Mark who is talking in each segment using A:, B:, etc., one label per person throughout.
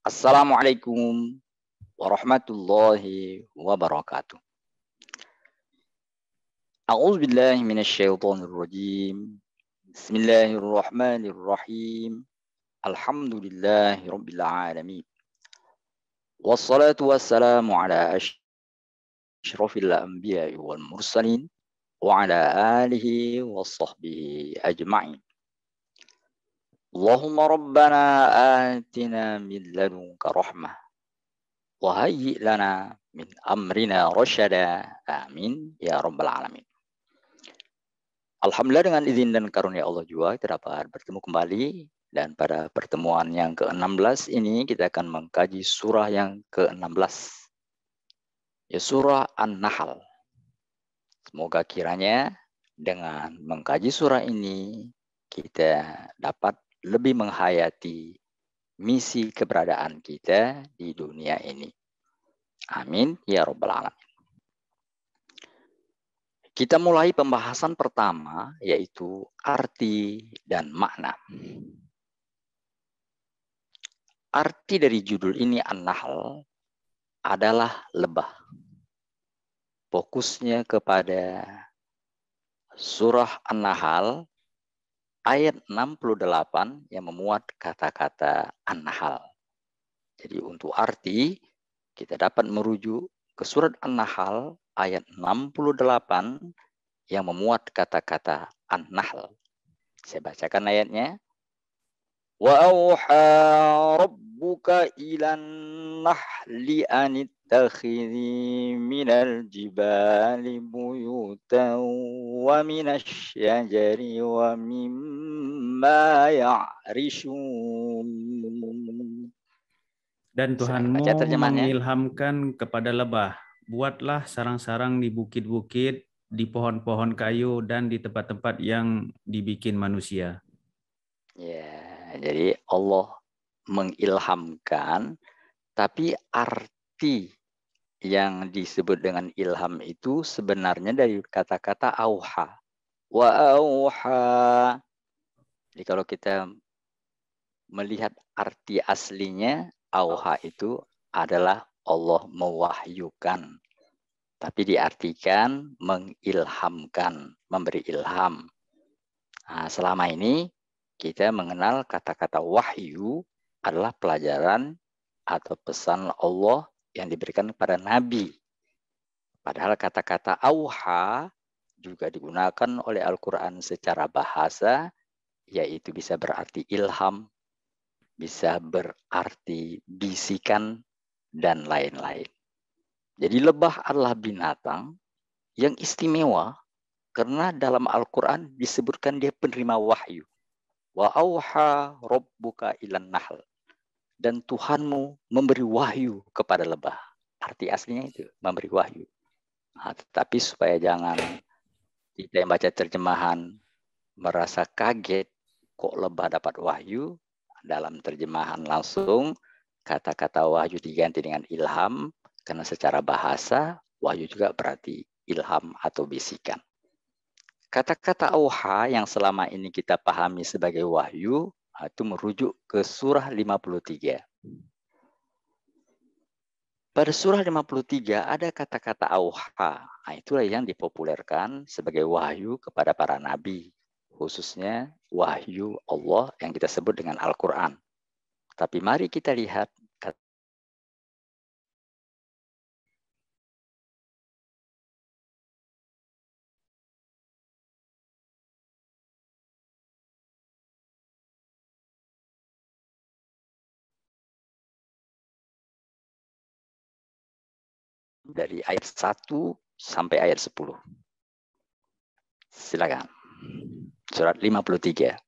A: Assalamualaikum warahmatullahi wabarakatuh. A'udzu billahi minasyaitonir rajim. Bismillahirrahmanirrahim. Alhamdulillahi rabbil alamin. Wassalatu wassalamu ala asyrafil anbiya'i wal mursalin wa ala alihi washabbihi ajma'in. Allahumma rabbana atina min ladunka rahmah wa hayyi' lana min amrina rasyada. Amin ya rabbal alamin. Alhamdulillah, dengan izin dan karunia Allah juga kita dapat bertemu kembali, dan pada pertemuan yang ke-16 ini kita akan mengkaji surah yang ke-16, ya surah An-Nahl. Semoga kiranya dengan mengkaji surah ini kita dapat lebih menghayati misi keberadaan kita di dunia ini. Amin ya rabbal alamin. Kita mulai pembahasan pertama, yaitu arti dan makna. Arti dari judul ini An-Nahl adalah lebah. Fokusnya kepada surah An-Nahl ayat 68 yang memuat kata-kata An-Nahl. Jadi untuk arti kita dapat merujuk ke surat An-Nahl ayat 68 yang memuat kata-kata An-Nahl. Saya bacakan ayatnya. Wa auha rabbuka ilan nahli anittakhidhi minal jibali buyutan wa minasy syajari wa mimma ya'rishun.
B: Dan Tuhanmu mengilhamkan kepada lebah, buatlah sarang-sarang di bukit-bukit, di pohon-pohon kayu, dan di tempat-tempat yang dibikin manusia.
A: Ya, jadi Allah mengilhamkan, tapi arti yang disebut dengan ilham itu sebenarnya dari kata-kata auha. Wa auha. Jadi kalau kita melihat arti aslinya, auha itu adalah Allah mewahyukan. Tapi diartikan mengilhamkan, memberi ilham. Nah, selama ini kita mengenal kata-kata wahyu adalah pelajaran atau pesan Allah yang diberikan kepada Nabi. Padahal kata-kata auha juga digunakan oleh Al-Quran secara bahasa, yaitu bisa berarti ilham, bisa berarti bisikan, dan lain-lain. Jadi lebah adalah binatang yang istimewa karena dalam Al-Quran disebutkan dia penerima wahyu. Wa auha rabbuka ilan nahl. Dan Tuhanmu memberi wahyu kepada lebah. Arti aslinya itu, memberi wahyu. Nah, tetapi supaya jangan kita yang baca terjemahan merasa kaget, kok lebah dapat wahyu, dalam terjemahan langsung kata-kata wahyu diganti dengan ilham, karena secara bahasa wahyu juga berarti ilham atau bisikan. Kata-kata auha yang selama ini kita pahami sebagai wahyu itu merujuk ke surah 53. Pada surah 53 ada kata-kata auha. Nah, itulah yang dipopulerkan sebagai wahyu kepada para nabi, khususnya wahyu Allah yang kita sebut dengan Al-Quran. Tapi mari kita lihat dari ayat 1 sampai ayat 10. Silakan. Surat 53.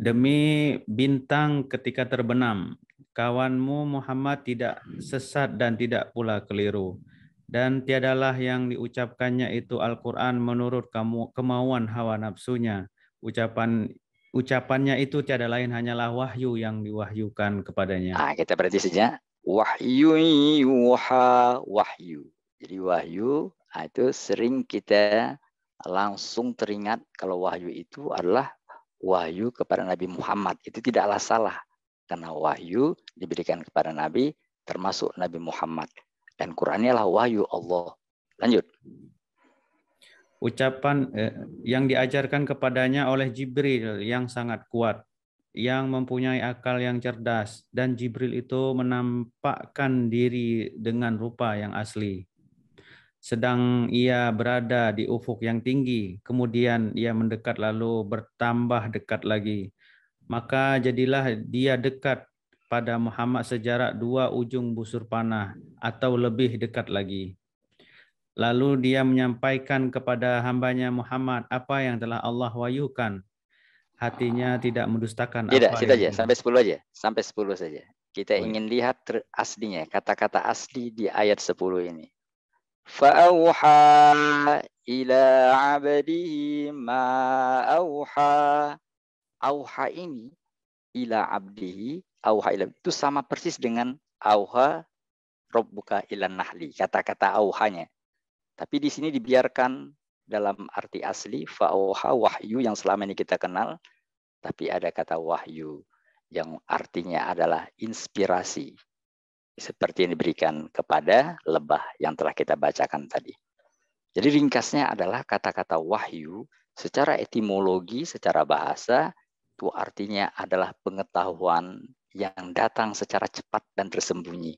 B: Demi bintang ketika terbenam, kawanmu Muhammad tidak sesat dan tidak pula keliru. Dan tiadalah yang diucapkannya itu Al-Quran menurut kemauan hawa nafsunya. Ucapannya itu tiada lain hanyalah wahyu yang diwahyukan kepadanya.
A: Kita berarti saja wahyu yuha wahyu. Jadi wahyu itu sering kita langsung teringat kalau wahyu itu adalah wahyu kepada Nabi Muhammad. Itu tidaklah salah. Karena wahyu diberikan kepada Nabi termasuk Nabi Muhammad. Dan Qurannya adalah wahyu Allah. Lanjut.
B: Ucapan yang diajarkan kepadanya oleh Jibril yang sangat kuat, yang mempunyai akal yang cerdas, dan Jibril itu menampakkan diri dengan rupa yang asli. Sedang ia berada di ufuk yang tinggi, kemudian ia mendekat lalu bertambah dekat lagi. Maka jadilah dia dekat pada Muhammad sejarak 2 ujung busur panah atau lebih dekat lagi. Lalu dia menyampaikan kepada hambanya Muhammad apa yang telah Allah wahyukan. Hatinya tidak mendustakan
A: Tidak,
B: apa
A: situ aja.
B: yang
A: Sampai 10 aja. Sampai 10 saja. Kita
B: Oh,
A: ingin lihat aslinya. Kata-kata asli di ayat 10 ini. فَأَوْحَى إِلَى عَبْدِهِ مَا أَوْحَى. Auha ini ila abdihi, auha ila itu sama persis dengan auha rabbuka ilan nahli, kata-kata auhanya. Tapi di sini dibiarkan dalam arti asli fa'auha, wahyu yang selama ini kita kenal, tapi ada kata wahyu yang artinya adalah inspirasi seperti yang diberikan kepada lebah yang telah kita bacakan tadi. Jadi ringkasnya adalah kata-kata wahyu secara etimologi, secara bahasa itu artinya adalah pengetahuan yang datang secara cepat dan tersembunyi.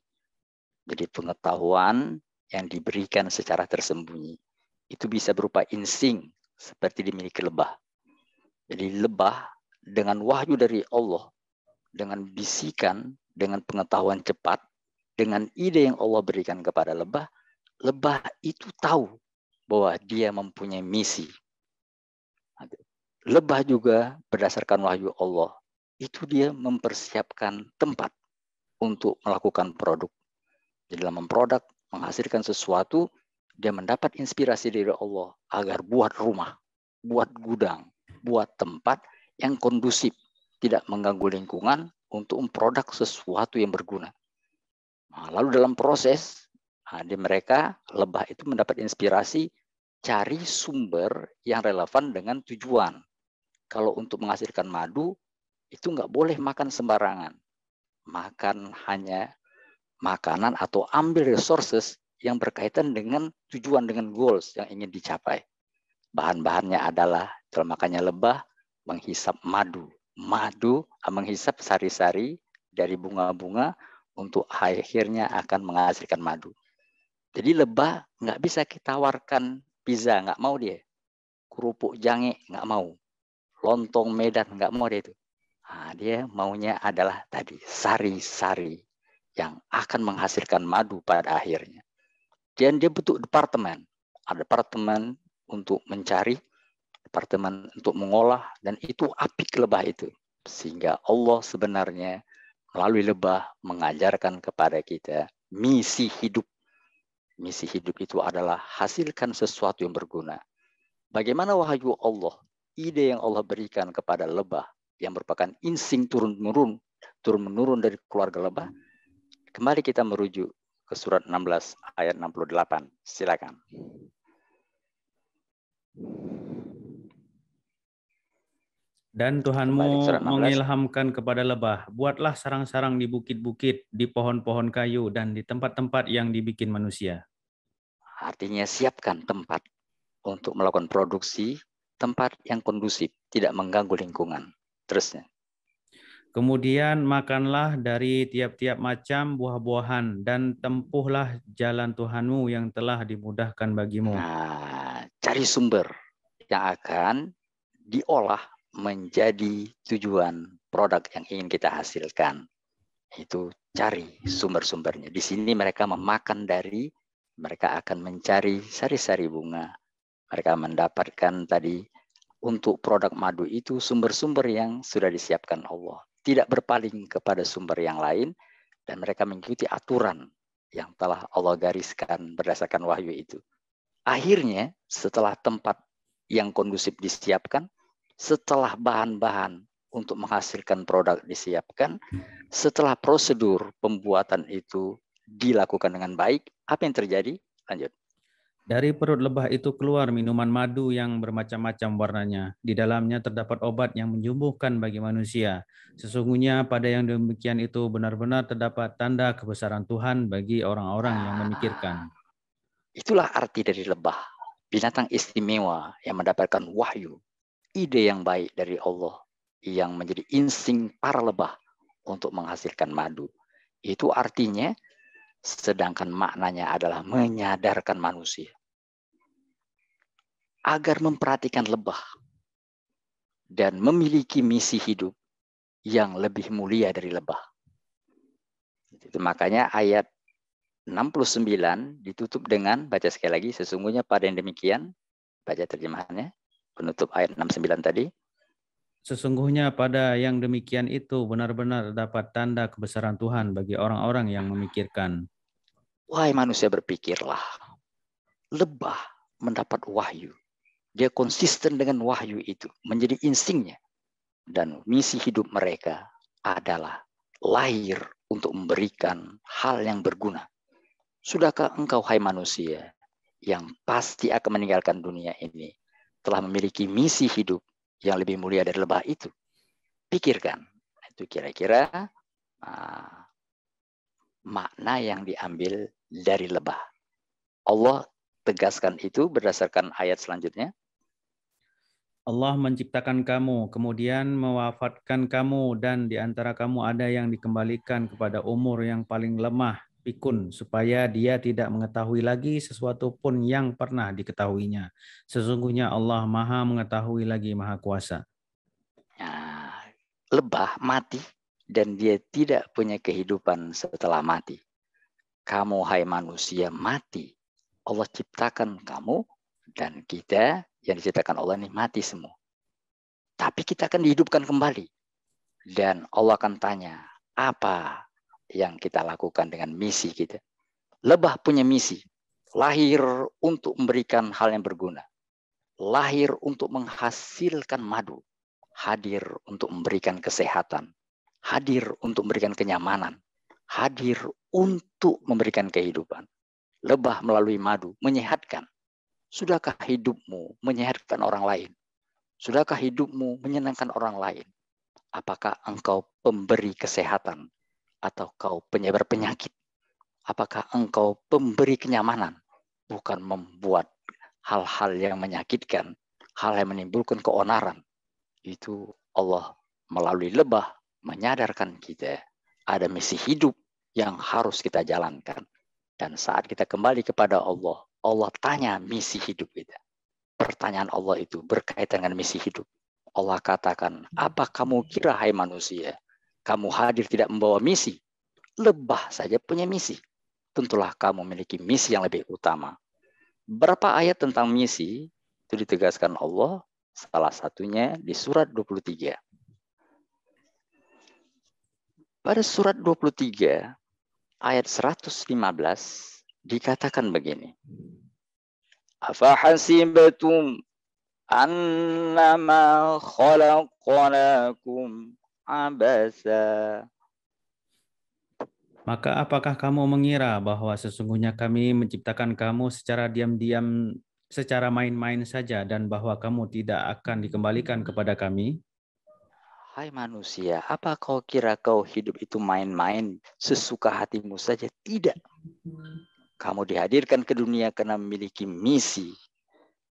A: Jadi pengetahuan yang diberikan secara tersembunyi. Itu bisa berupa insting seperti dimiliki lebah. Jadi lebah dengan wahyu dari Allah, dengan bisikan, dengan pengetahuan cepat, dengan ide yang Allah berikan kepada lebah, lebah itu tahu bahwa dia mempunyai misi. Lebah juga berdasarkan wahyu Allah, itu dia mempersiapkan tempat untuk melakukan produk. Jadi dalam memproduk, menghasilkan sesuatu, dia mendapat inspirasi dari Allah agar buat rumah, buat gudang, buat tempat yang kondusif, tidak mengganggu lingkungan untuk memproduk sesuatu yang berguna. Nah, lalu dalam proses, di mereka, lebah itu mendapat inspirasi cari sumber yang relevan dengan tujuan. Kalau untuk menghasilkan madu, itu nggak boleh makan sembarangan. Makan hanya makanan atau ambil resources yang berkaitan dengan tujuan, dengan goals yang ingin dicapai. Bahan-bahannya adalah, kalau makannya lebah, menghisap madu. Madu, menghisap sari-sari dari bunga-bunga untuk akhirnya akan menghasilkan madu. Jadi lebah nggak bisa kita tawarkan pizza, nggak mau dia. Kerupuk jange, nggak mau. Lontong Medan, nggak mau dia itu. Nah, dia maunya adalah tadi sari-sari yang akan menghasilkan madu pada akhirnya. Dan dia butuh departemen. Ada departemen untuk mencari, departemen untuk mengolah, dan itu apik lebah itu. Sehingga Allah sebenarnya melalui lebah mengajarkan kepada kita misi hidup. Misi hidup itu adalah hasilkan sesuatu yang berguna. Bagaimana wahyu Allah, ide yang Allah berikan kepada lebah yang merupakan insting turun-menurun dari keluarga lebah. Kembali kita merujuk ke surat 16 ayat 68. Silakan.
B: Dan Tuhanmu mengilhamkan kepada lebah, buatlah sarang-sarang di bukit-bukit, di pohon-pohon kayu, dan di tempat-tempat yang dibikin manusia.
A: Artinya siapkan tempat untuk melakukan produksi, tempat yang kondusif, tidak mengganggu lingkungan. Terusnya.
B: Kemudian makanlah dari tiap-tiap macam buah-buahan dan tempuhlah jalan Tuhanmu yang telah dimudahkan bagimu.
A: Nah, cari sumber yang akan diolah menjadi tujuan produk yang ingin kita hasilkan. Itu cari sumber-sumbernya. Di sini mereka memakan dari, mereka akan mencari sari-sari bunga. Mereka mendapatkan tadi untuk produk madu itu sumber-sumber yang sudah disiapkan Allah. Tidak berpaling kepada sumber yang lain, dan mereka mengikuti aturan yang telah Allah gariskan berdasarkan wahyu itu. Akhirnya setelah tempat yang kondusif disiapkan, setelah bahan-bahan untuk menghasilkan produk disiapkan, setelah prosedur pembuatan itu dilakukan dengan baik, apa yang terjadi? Lanjut.
B: Dari perut lebah itu keluar minuman madu yang bermacam-macam warnanya. Di dalamnya terdapat obat yang menyembuhkan bagi manusia. Sesungguhnya pada yang demikian itu benar-benar terdapat tanda kebesaran Tuhan bagi orang-orang yang memikirkan.
A: Itulah arti dari lebah. Binatang istimewa yang mendapatkan wahyu. Ide yang baik dari Allah yang menjadi insting para lebah untuk menghasilkan madu. Itu artinya, sedangkan maknanya adalah menyadarkan manusia agar memperhatikan lebah dan memiliki misi hidup yang lebih mulia dari lebah. Itu makanya ayat 69 ditutup dengan, baca sekali lagi, sesungguhnya pada yang demikian, baca terjemahannya, penutup ayat 69 tadi.
B: Sesungguhnya pada yang demikian itu benar-benar dapat tanda kebesaran Tuhan bagi orang-orang yang memikirkan.
A: Wahai manusia, berpikirlah. Lebah mendapat wahyu. Dia konsisten dengan wahyu itu, menjadi instingnya. Dan misi hidup mereka adalah lahir untuk memberikan hal yang berguna. Sudahkah engkau, hai manusia, yang pasti akan meninggalkan dunia ini, telah memiliki misi hidup yang lebih mulia dari lebah itu? Pikirkan. Itu kira-kira makna yang diambil dari lebah. Allah tegaskan itu berdasarkan ayat selanjutnya.
B: Allah menciptakan kamu, kemudian mewafatkan kamu, dan di antara kamu ada yang dikembalikan kepada umur yang paling lemah, pikun, supaya dia tidak mengetahui lagi sesuatu pun yang pernah diketahuinya. Sesungguhnya Allah Maha Mengetahui lagi Maha Kuasa.
A: Nah, lebah mati dan dia tidak punya kehidupan setelah mati. Kamu, hai manusia, mati. Allah ciptakan kamu dan kita yang diciptakan Allah ini mati semua. Tapi kita akan dihidupkan kembali. Dan Allah akan tanya, apa yang kita lakukan dengan misi kita? Lebah punya misi. Lahir untuk memberikan hal yang berguna. Lahir untuk menghasilkan madu. Hadir untuk memberikan kesehatan. Hadir untuk memberikan kenyamanan. Hadir untuk memberikan kehidupan. Lebah melalui madu menyehatkan. Sudahkah hidupmu menyehatkan orang lain? Sudahkah hidupmu menyenangkan orang lain? Apakah engkau pemberi kesehatan atau kau penyebar penyakit? Apakah engkau pemberi kenyamanan? Bukan membuat hal-hal yang menyakitkan, hal yang menimbulkan keonaran. Itu Allah melalui lebah menyadarkan kita ada misi hidup yang harus kita jalankan. Dan saat kita kembali kepada Allah, Allah tanya misi hidup kita. Pertanyaan Allah itu berkaitan dengan misi hidup. Allah katakan, apa kamu kira, hai manusia? Kamu hadir tidak membawa misi. Lebah saja punya misi. Tentulah kamu memiliki misi yang lebih utama. Berapa ayat tentang misi itu ditegaskan Allah, salah satunya di surat 23. Pada surat 23, ayat 115 dikatakan begini. Afahasibatum annama khalaqnakum abasa.
B: Maka apakah kamu mengira bahwa sesungguhnya kami menciptakan kamu secara diam-diam, secara main-main saja, dan bahwa kamu tidak akan dikembalikan kepada kami?
A: Hai manusia, apa kau kira kau hidup itu main-main, sesuka hatimu saja? Tidak. Kamu dihadirkan ke dunia karena memiliki misi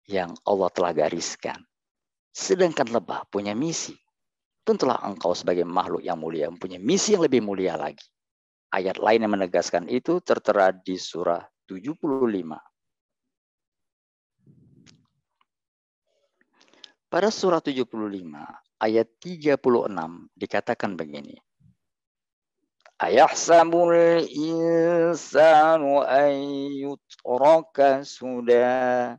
A: yang Allah telah gariskan. Sedangkan lebah punya misi. Tentulah engkau sebagai makhluk yang mulia mempunyai misi yang lebih mulia lagi. Ayat lain yang menegaskan itu tertera di surah 75. Pada surah 75, ayat 36 dikatakan begini. Ayahsabul insanu ayyutraka sudah.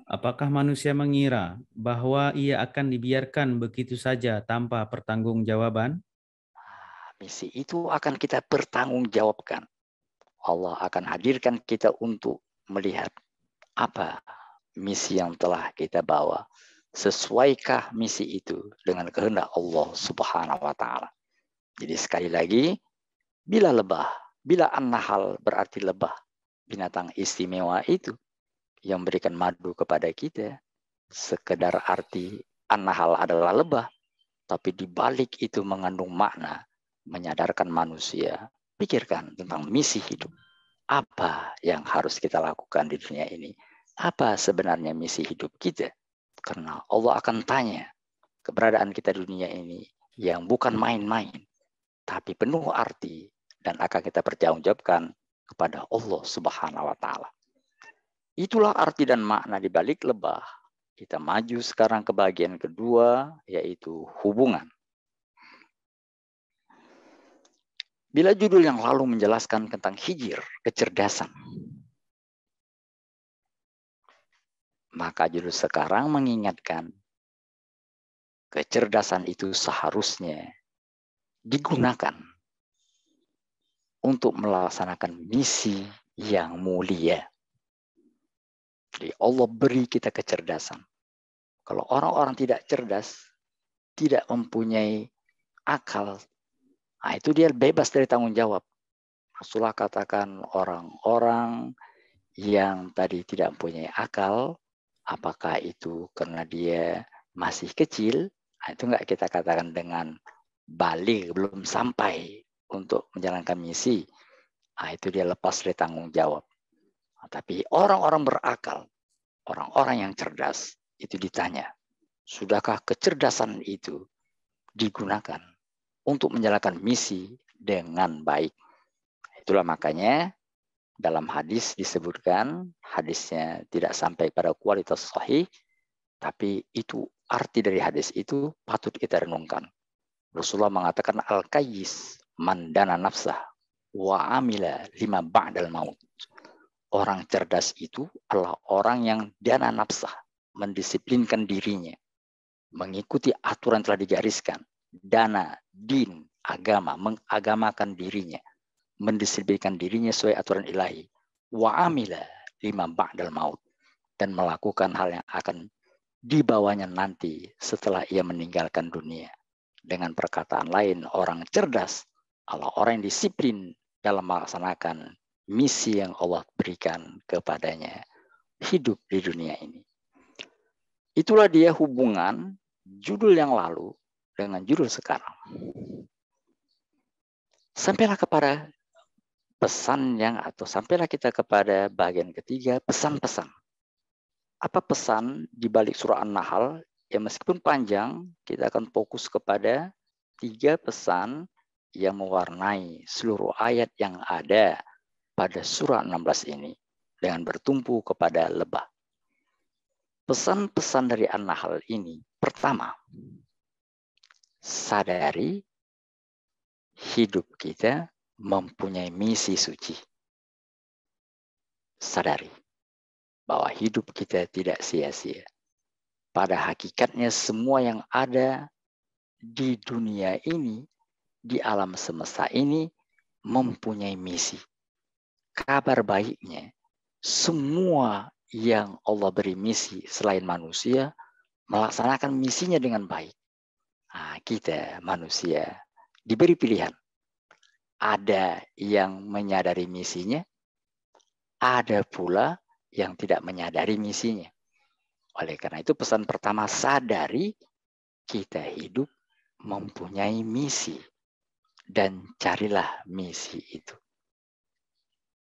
B: Apakah manusia mengira bahwa ia akan dibiarkan begitu saja tanpa pertanggungjawaban?
A: Misi itu akan kita pertanggungjawabkan. Allah akan hadirkan kita untuk melihat apa misi yang telah kita bawa. Sesuaikah misi itu dengan kehendak Allah Subhanahu wa Ta'ala? Jadi sekali lagi, bila lebah, bila an-nahal berarti lebah, binatang istimewa itu yang memberikan madu kepada kita. Sekedar arti an-nahl adalah lebah, tapi di balik itu mengandung makna menyadarkan manusia. Pikirkan tentang misi hidup. Apa yang harus kita lakukan di dunia ini? Apa sebenarnya misi hidup kita? Karena Allah akan tanya keberadaan kita di dunia ini yang bukan main-main, tapi penuh arti dan akan kita pertanggungjawabkan kepada Allah Subhanahu wa taala. Itulah arti dan makna di balik lebah. Kita maju sekarang ke bagian kedua, yaitu hubungan. Bila judul yang lalu menjelaskan tentang hijir, kecerdasan, maka judul sekarang mengingatkan kecerdasan itu seharusnya digunakan untuk melaksanakan misi yang mulia. Jadi Allah beri kita kecerdasan. Kalau orang-orang tidak cerdas, tidak mempunyai akal, nah itu dia bebas dari tanggung jawab. Rasulullah katakan orang-orang yang tadi tidak mempunyai akal, apakah itu karena dia masih kecil, nah itu enggak kita katakan dengan balik, belum sampai untuk menjalankan misi. Nah itu dia lepas dari tanggung jawab. Nah, tapi orang-orang berakal, orang-orang yang cerdas, itu ditanya, sudahkah kecerdasan itu digunakan untuk menjalankan misi dengan baik? Itulah makanya dalam hadis disebutkan, hadisnya tidak sampai pada kualitas sahih, tapi itu arti dari hadis itu patut kita renungkan. Rasulullah mengatakan al-qayyis man dana nafsah wa amila lima ba'dal maut. Orang cerdas itu adalah orang yang dana nafsah, mendisiplinkan dirinya, mengikuti aturan telah digariskan, dana, din, agama, mengagamakan dirinya, mendisiplinkan dirinya sesuai aturan ilahi, wa amila lima ba'dal maut, dan melakukan hal yang akan dibawanya nanti setelah ia meninggalkan dunia. Dengan perkataan lain, orang cerdas adalah orang yang disiplin dalam melaksanakan misi yang Allah berikan kepadanya hidup di dunia ini. Itulah dia hubungan judul yang lalu dengan judul sekarang. Sampailah kepada pesan sampailah kita kepada bagian ketiga, pesan-pesan. Apa pesan di balik surah An-Nahl? Ya meskipun panjang, kita akan fokus kepada 3 pesan yang mewarnai seluruh ayat yang ada pada surah 16 ini dengan bertumpu kepada lebah. Pesan-pesan dari An-Nahl ini, pertama, sadari hidup kita mempunyai misi suci. Sadari bahwa hidup kita tidak sia-sia. Pada hakikatnya semua yang ada di dunia ini, di alam semesta ini, mempunyai misi. Kabar baiknya, semua yang Allah beri misi selain manusia, melaksanakan misinya dengan baik. Nah, kita manusia diberi pilihan. Ada yang menyadari misinya, ada pula yang tidak menyadari misinya. Oleh karena itu pesan pertama, sadari kita hidup mempunyai misi dan carilah misi itu.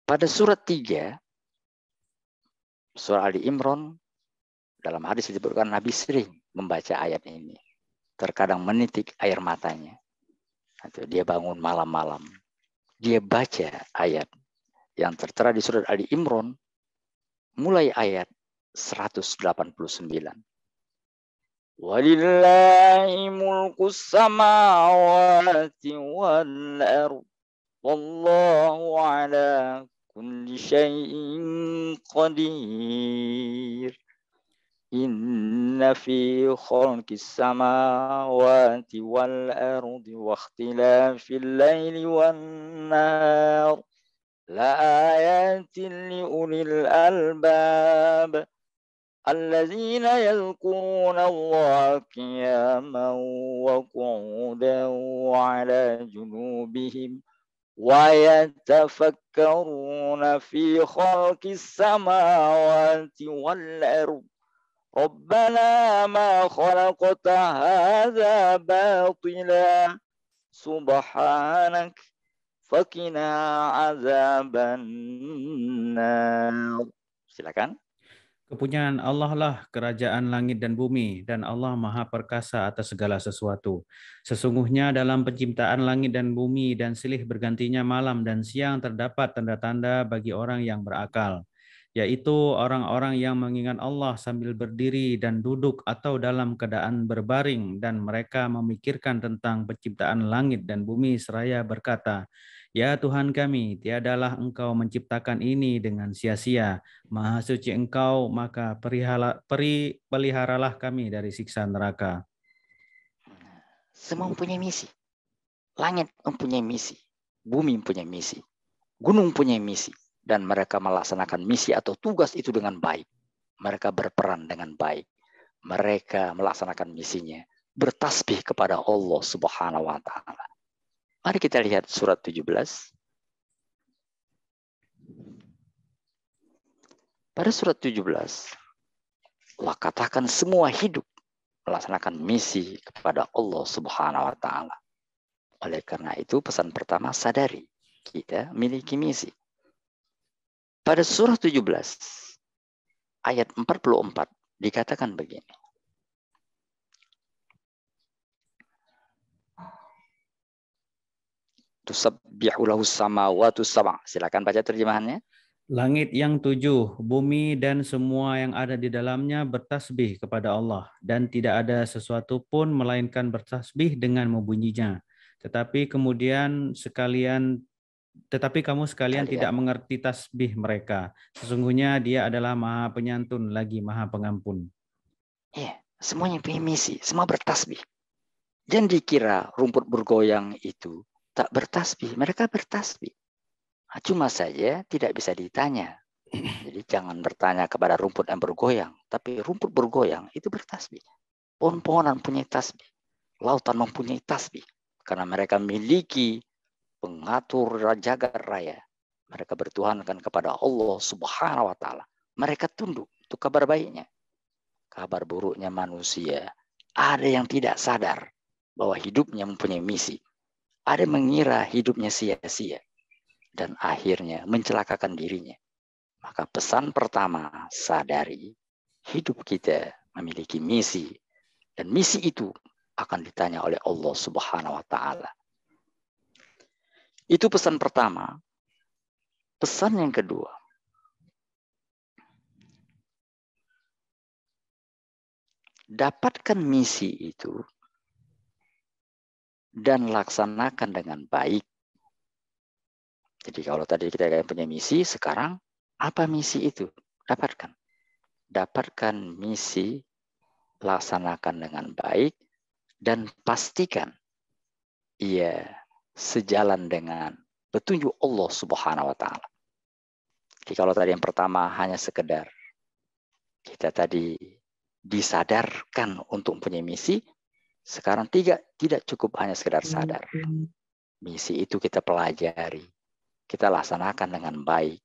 A: Pada surat 3, surah Ali Imran, dalam hadis disebutkan Nabi sering membaca ayat ini. Terkadang menitik air matanya. Dia bangun malam-malam. Dia baca ayat yang tertera di surat Ali Imran, mulai ayat 189. Walillahi mulkus samawati wal ardh. Wallahu ala kulli syai'in qadir. Inna fi khalqis samawati wal ardi wa ikhtilafil laili wan nahar la ayatin li ulil albab alladzina yadhkuruna Allah qiyaman wa qu'udan wa ala junubihim ويتفكرون في خلق السماوات والأرض ربنا ما خلقت هذا باطلا سبحانك فقنا عذاب النار. Silakan.
B: Kepunyaan Allah lah kerajaan langit dan bumi, dan Allah Maha Perkasa atas segala sesuatu. Sesungguhnya dalam penciptaan langit dan bumi dan silih bergantinya malam dan siang terdapat tanda-tanda bagi orang yang berakal, yaitu orang-orang yang mengingat Allah sambil berdiri dan duduk atau dalam keadaan berbaring, dan mereka memikirkan tentang penciptaan langit dan bumi seraya berkata, Ya Tuhan kami, tiadalah Engkau menciptakan ini dengan sia-sia. Maha suci Engkau, maka peliharalah kami dari siksa neraka.
A: Semua mempunyai misi. Langit mempunyai misi. Bumi mempunyai misi. Gunung mempunyai misi. Dan mereka melaksanakan misi atau tugas itu dengan baik. Mereka berperan dengan baik. Mereka melaksanakan misinya. Bertasbih kepada Allah Subhanahu wa Ta'ala. Mari kita lihat surat 17. Pada surat 17, Allah katakan semua hidup melaksanakan misi kepada Allah Subhanahu wa Ta'ala. Oleh karena itu, pesan pertama, sadari kita memiliki misi. Pada surah 17, ayat 44, dikatakan begini. Tusabbihu lahu samawati sab'a. Silakan baca terjemahannya.
B: Langit yang 7, bumi dan semua yang ada di dalamnya bertasbih kepada Allah, dan tidak ada sesuatu pun melainkan bertasbih dengan membunyinya. Tetapi kamu sekalian tidak mengerti tasbih mereka. Sesungguhnya Dia adalah Maha Penyantun lagi Maha Pengampun.
A: Iya, semuanya punya misi, semua bertasbih. Jangan dikira rumput bergoyang itu tak bertasbih, mereka bertasbih. Cuma saja tidak bisa ditanya. Jadi jangan bertanya kepada rumput yang bergoyang, tapi rumput bergoyang itu bertasbih. Pohon-pohonan punya tasbih, lautan mempunyai tasbih, karena mereka memiliki pengatur jagat raya. Mereka bertuhankan kepada Allah Subhanahu wa Ta'ala. Mereka tunduk, itu kabar baiknya. Kabar buruknya manusia, ada yang tidak sadar bahwa hidupnya mempunyai misi. Ada yang mengira hidupnya sia-sia dan akhirnya mencelakakan dirinya. Maka pesan pertama, sadari hidup kita memiliki misi, dan misi itu akan ditanya oleh Allah Subhanahu wa Ta'ala. Itu pesan pertama. Pesan yang kedua, dapatkan misi itu dan laksanakan dengan baik. Jadi kalau tadi kita punya misi, sekarang apa misi itu? Dapatkan misi, laksanakan dengan baik, dan pastikan ia sejalan dengan petunjuk Allah Subhanahu wa Ta'ala. Jadi kalau tadi yang pertama hanya sekedar kita tadi disadarkan untuk mempunyai misi, sekarang tidak cukup hanya sekedar sadar. Misi itu kita pelajari, kita laksanakan dengan baik,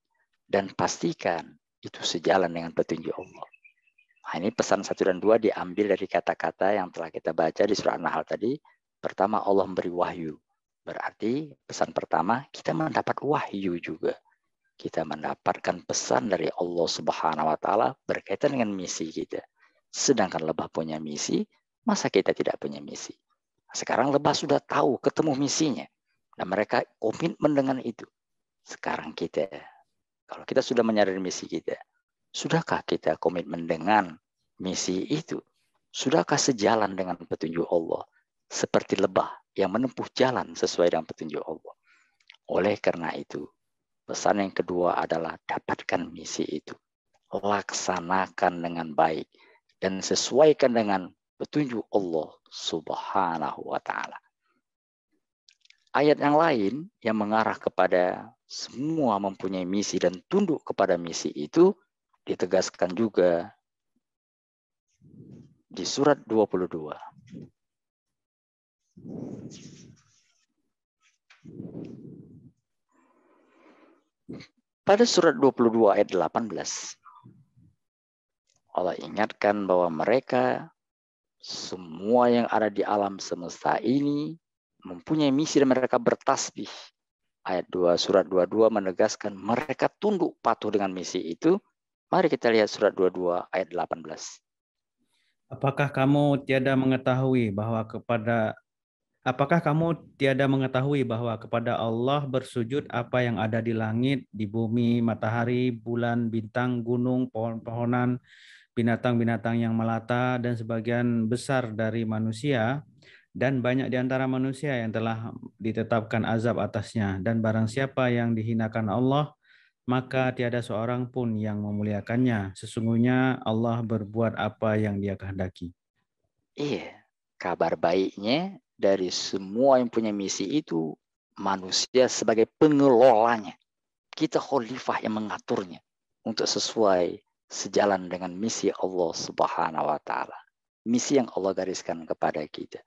A: dan pastikan itu sejalan dengan petunjuk Allah. Nah, ini pesan 1 dan 2 diambil dari kata-kata yang telah kita baca di surah An-Nahl tadi. Pertama, Allah memberi wahyu. Berarti pesan pertama, kita mendapat wahyu juga. Kita mendapatkan pesan dari Allah Subhanahu wa Ta'ala berkaitan dengan misi kita. Sedangkan lebah punya misi, masa kita tidak punya misi? Sekarang lebah sudah tahu, ketemu misinya. Dan mereka komitmen dengan itu. Sekarang kita, kalau kita sudah menyadari misi kita, sudahkah kita komitmen dengan misi itu? Sudahkah sejalan dengan petunjuk Allah? Seperti lebah yang menempuh jalan sesuai dengan petunjuk Allah. Oleh karena itu, pesan yang kedua adalah dapatkan misi itu. Laksanakan dengan baik. Dan sesuaikan dengan petunjuk Allah Subhanahu wa Ta'ala. Ayat yang lain yang mengarah kepada semua mempunyai misi dan tunduk kepada misi itu ditegaskan juga di surat 22. Pada surat 22 ayat 18, Allah ingatkan bahwa mereka semua yang ada di alam semesta ini mempunyai misi dan mereka bertasbih. Ayat 2 surat 22 menegaskan mereka tunduk patuh dengan misi itu. Mari kita lihat surat 22 ayat 18.
B: Apakah kamu tiada mengetahui bahwa kepada Allah bersujud apa yang ada di langit, di bumi, matahari, bulan, bintang, gunung, pohon-pohonan, binatang-binatang yang melata, dan sebagian besar dari manusia, dan banyak di antara manusia yang telah ditetapkan azab atasnya. Dan barang siapa yang dihinakan Allah, maka tiada seorang pun yang memuliakannya. Sesungguhnya Allah berbuat apa yang Dia kehendaki.
A: Iya, kabar baiknya dari semua yang punya misi itu, manusia sebagai pengelolanya. Kita khalifah yang mengaturnya untuk sesuai sejalan dengan misi Allah Subhanahu wa taala. Misi yang Allah gariskan kepada kita.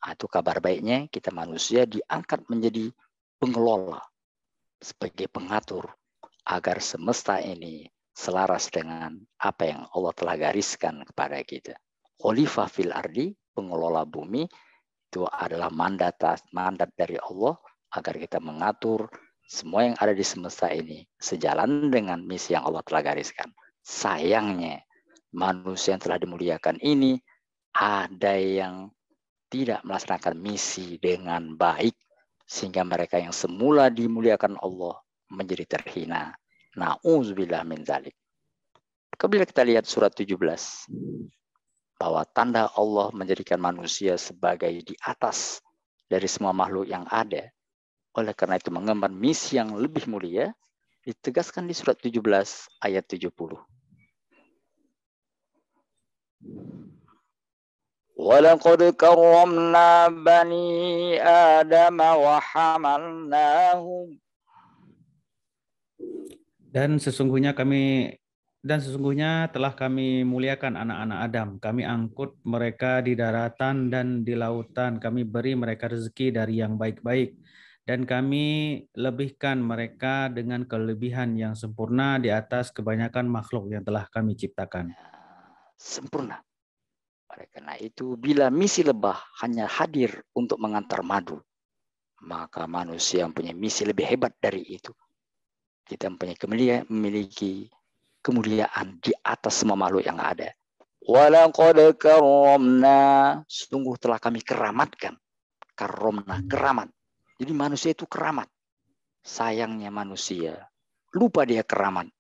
A: Itu kabar baiknya, kita manusia diangkat menjadi pengelola sebagai pengatur agar semesta ini selaras dengan apa yang Allah telah gariskan kepada kita. Khalifah fil ardi, pengelola bumi, itu adalah mandat dari Allah agar kita mengatur semua yang ada di semesta ini sejalan dengan misi yang Allah telah gariskan. Sayangnya, manusia yang telah dimuliakan ini ada yang tidak melaksanakan misi dengan baik, sehingga mereka yang semula dimuliakan Allah menjadi terhina. Na'udzubillah min dzalik. Bila kita lihat surat 17, bahwa tanda Allah menjadikan manusia sebagai di atas dari semua makhluk yang ada. Oleh karena itu mengemban misi yang lebih mulia, ditegaskan di surat 17 ayat 70. وَلَقَدْ كَرَّمْنَا بَنِي آدَمَ وَحَمَلْنَاهُمْ.
B: Dan sesungguhnya telah kami muliakan anak-anak Adam. Kami angkut mereka di daratan dan di lautan. Kami beri mereka rezeki dari yang baik-baik. Dan kami lebihkan mereka dengan kelebihan yang sempurna di atas kebanyakan makhluk yang telah kami ciptakan.
A: Sempurna. Oleh karena itu, bila misi lebah hanya hadir untuk mengantar madu, maka manusia mempunyai misi lebih hebat dari itu. Kita memiliki kemuliaan di atas semua makhluk yang ada. Walaqad karramna, sungguh telah kami keramatkan. Karramna, keramat. Jadi manusia itu keramat. Sayangnya manusia lupa dia keramat.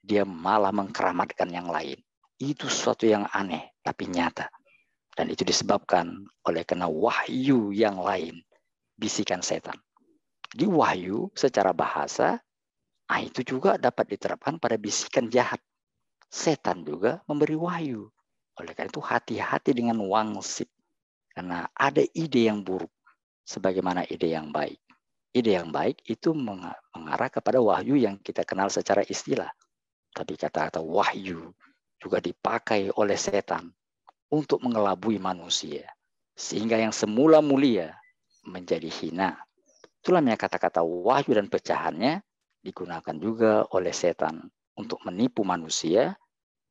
A: Dia malah mengkeramatkan yang lain. Itu sesuatu yang aneh tapi nyata. Dan itu disebabkan oleh karena wahyu yang lain, bisikan setan. Di wahyu secara bahasa, itu juga dapat diterapkan pada bisikan jahat. Setan juga memberi wahyu. Oleh karena itu hati-hati dengan wangsit. Karena ada ide yang buruk sebagaimana ide yang baik. Ide yang baik itu mengarah kepada wahyu yang kita kenal secara istilah. Tapi kata-kata wahyu juga dipakai oleh setan untuk mengelabui manusia. Sehingga yang semula mulia menjadi hina. Itulah kata-kata wahyu dan pecahannya digunakan juga oleh setan untuk menipu manusia,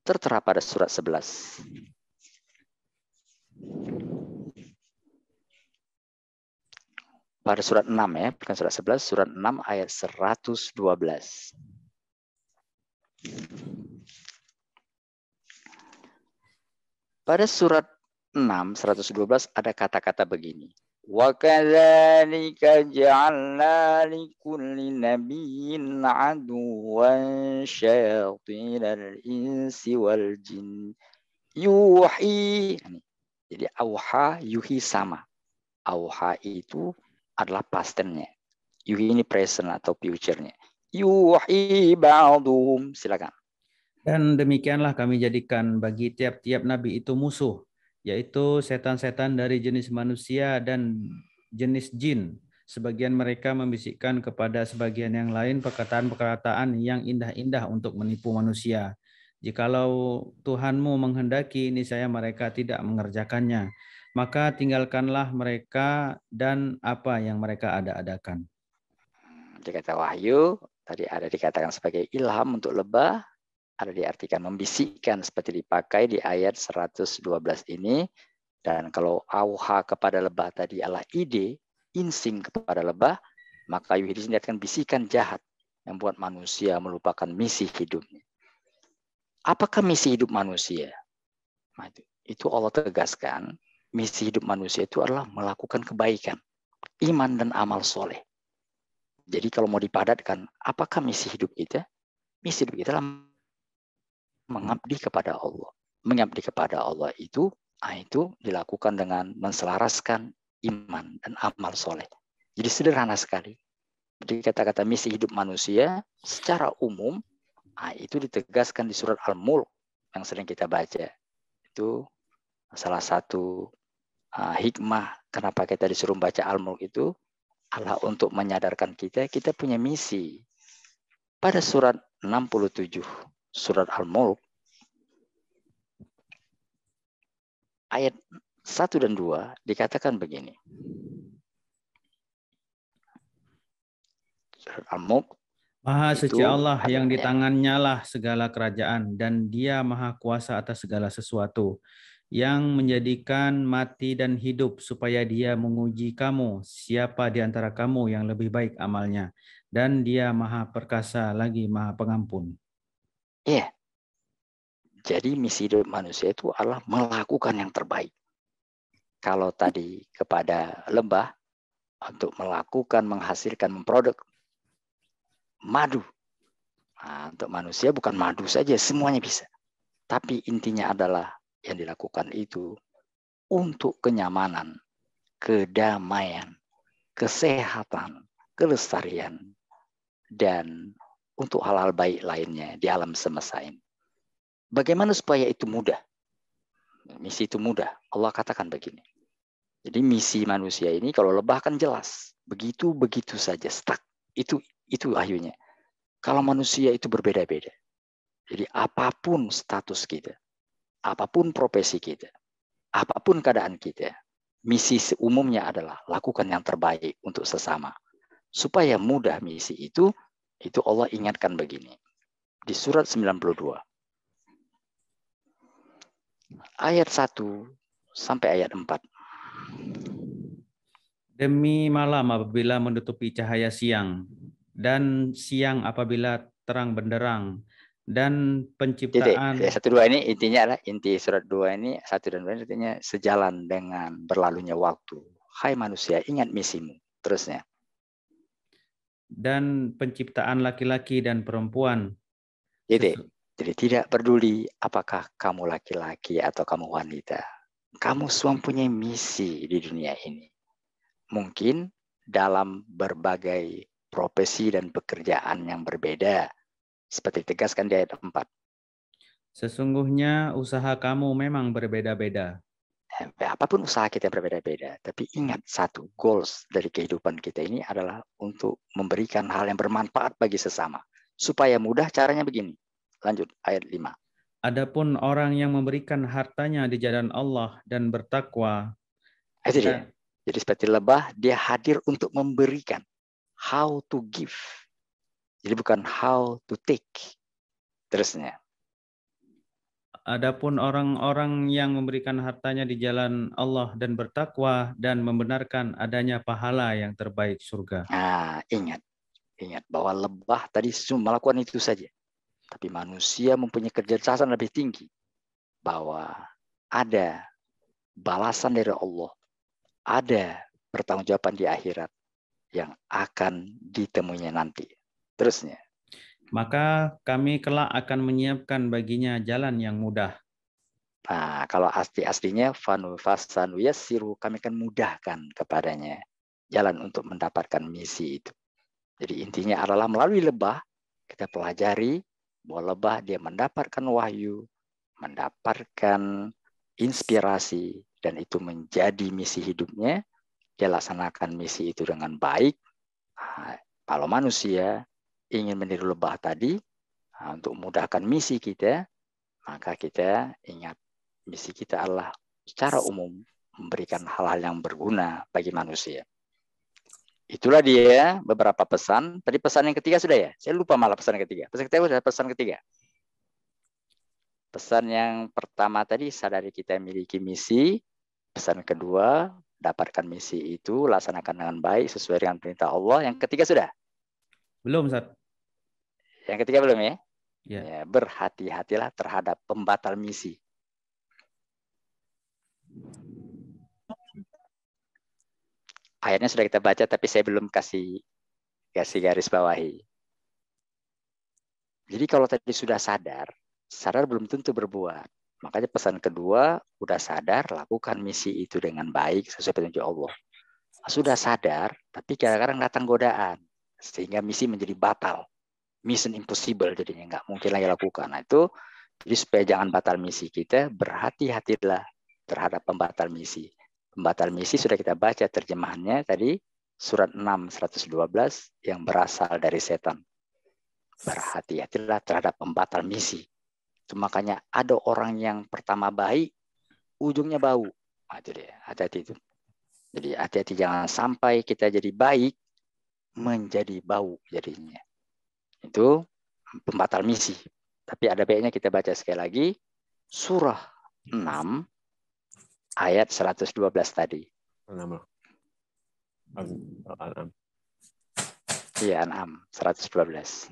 A: tertera pada surat 11. Pada surat 6 ya, bukan surat 11, surat 6 ayat 112. Pada surat 6, 112 ada kata-kata begini. وَكَذَلِكَ جَعَلْنَا لِكُلِّ نَبِيٍّ عَدُوًّا شَيَاطِينَ الْإِنسِ وَالْجِنِّ يُوحِي. Jadi auha, yuhi sama. Auha itu adalah past tense-nya. Yuhi ini present atau future-nya. Yuhi ba'duhum. Silakan.
B: Dan demikianlah kami jadikan bagi tiap-tiap nabi itu musuh, yaitu setan-setan dari jenis manusia dan jenis jin. Sebagian mereka membisikkan kepada sebagian yang lain perkataan-perkataan yang indah-indah untuk menipu manusia. Jikalau Tuhanmu menghendaki, niscaya mereka tidak mengerjakannya. Maka tinggalkanlah mereka dan apa yang mereka ada-adakan.
A: Dia kata wahyu, Tadi ada dikatakan sebagai ilham untuk lebah, ada diartikan membisikkan seperti dipakai di ayat 112 ini. Dan kalau auha kepada lebah tadi adalah ide, insting kepada lebah, maka yuhi di sini akan bisikan jahat yang membuat manusia melupakan misi hidupnya. Apakah misi hidup manusia? Nah, itu Allah tegaskan, misi hidup manusia itu adalah melakukan kebaikan, iman dan amal soleh. Jadi kalau mau dipadatkan, apakah misi hidup kita? Misi hidup kita adalah mengabdi kepada Allah. Mengabdi kepada Allah itu dilakukan dengan menselaraskan iman dan amal soleh. Jadi sederhana sekali. Jadi kata-kata misi hidup manusia secara umum itu ditegaskan di surat Al-Mulk yang sering kita baca. Itu salah satu hikmah kenapa kita disuruh baca Al-Mulk itu adalah untuk menyadarkan kita punya misi. Pada surat 67 surat Al-Mulk ayat 1 dan 2 dikatakan begini. Surat Al-Mulk,
B: Maha suci Allah yang di
A: ya.
B: tangannya lah segala kerajaan, dan Dia maha kuasa atas segala sesuatu, yang menjadikan mati dan hidup supaya Dia menguji kamu, siapa di antara kamu yang lebih baik amalnya, dan Dia maha perkasa lagi maha pengampun.
A: Iya. Jadi misi hidup manusia itu adalah melakukan yang terbaik. Kalau tadi kepada lebah untuk melakukan, menghasilkan, memproduk madu. Nah, untuk manusia bukan madu saja, semuanya bisa. Tapi intinya adalah yang dilakukan itu untuk kenyamanan, kedamaian, kesehatan, kelestarian, dan untuk hal-hal baik lainnya di alam semesta ini. Bagaimana supaya itu mudah? Misi itu mudah. Allah katakan begini. Jadi misi manusia ini kalau lebah kan jelas. Begitu saja, stuck. Itu akhirnya. Kalau manusia itu berbeda-beda. Jadi apapun status kita, apapun profesi kita, apapun keadaan kita, misi umumnya adalah lakukan yang terbaik untuk sesama. Supaya mudah misi itu Allah ingatkan begini. Di surat 92. Ayat 1 sampai ayat 4.
B: Demi malam apabila menutupi cahaya siang, dan siang apabila terang benderang, dan penciptaan.
A: Jadi 1-2 ini intinya adalah inti surat 2 ini 1 dan 2 ini artinya sejalan dengan berlalunya waktu. Hai manusia, ingat misimu. Terusnya.
B: Dan penciptaan laki-laki dan perempuan.
A: Jadi tidak peduli apakah kamu laki-laki atau kamu wanita. Kamu semua punya misi di dunia ini. Mungkin dalam berbagai profesi dan pekerjaan yang berbeda. Seperti tegaskan di ayat 4.
B: Sesungguhnya usaha kamu memang berbeda-beda.
A: Apapun usaha kita berbeda-beda. Tapi ingat satu, goals dari kehidupan kita ini adalah untuk memberikan hal yang bermanfaat bagi sesama. Supaya mudah caranya begini. Lanjut ayat 5.
B: Adapun orang yang memberikan hartanya di jalan Allah dan bertakwa.
A: Itu dia. Jadi seperti lebah, dia hadir untuk memberikan. How to give. Jadi bukan how to take. Terusnya.
B: Adapun orang-orang yang memberikan hartanya di jalan Allah dan bertakwa dan membenarkan adanya pahala yang terbaik surga.
A: Nah, ingat bahwa lebah tadi melakukan itu saja. Tapi manusia mempunyai kecerdasan lebih tinggi. Bahwa ada balasan dari Allah. Ada pertanggungjawaban di akhirat yang akan ditemuinya nanti. Terusnya.
B: Maka kami kelak akan menyiapkan baginya jalan yang mudah.
A: Nah, kalau aslinya fasanu yassiru, kami akan mudahkan kepadanya jalan untuk mendapatkan misi itu. Jadi intinya adalah melalui lebah kita pelajari bahwa lebah dia mendapatkan wahyu, mendapatkan inspirasi, dan itu menjadi misi hidupnya. Dia laksanakan misi itu dengan baik. Nah, kalau manusia ingin meniru lebah tadi, untuk memudahkan misi kita, maka kita ingat misi kita adalah secara umum memberikan hal-hal yang berguna bagi manusia. Itulah dia beberapa pesan. Tadi pesan yang ketiga sudah ya? Saya lupa malah pesan ketiga. Pesan ketiga sudah pesan ketiga. Pesan yang pertama tadi, sadari kita memiliki misi. Pesan kedua, dapatkan misi itu, laksanakan dengan baik sesuai dengan perintah Allah. Yang ketiga sudah?
B: Belum, Ustaz.
A: Yang ketiga belum ya?
B: Ya.
A: Ya, berhati-hatilah terhadap pembatal misi. Ayatnya sudah kita baca, tapi saya belum kasih garis bawahi. Jadi kalau tadi sudah sadar belum tentu berbuat. Makanya pesan kedua, udah sadar, lakukan misi itu dengan baik sesuai petunjuk Allah. Sudah sadar, tapi kadang-kadang datang godaan, sehingga misi menjadi batal. Mission impossible jadinya, nggak mungkin lagi lakukan. Nah itu, jadi supaya jangan batal misi kita, berhati-hatilah terhadap pembatal misi. Pembatal misi sudah kita baca terjemahannya tadi, surat 6, 112 yang berasal dari setan. Berhati-hatilah terhadap pembatal misi. Itu makanya ada orang yang pertama baik, ujungnya bau. Nah, itu dia, hati-hati itu. Jadi hati-hati jangan sampai kita jadi baik, menjadi bau jadinya. Itu pembatal misi. Tapi ada baiknya kita baca sekali lagi, surah 6, ayat 112 tadi. Iya, 6, 112.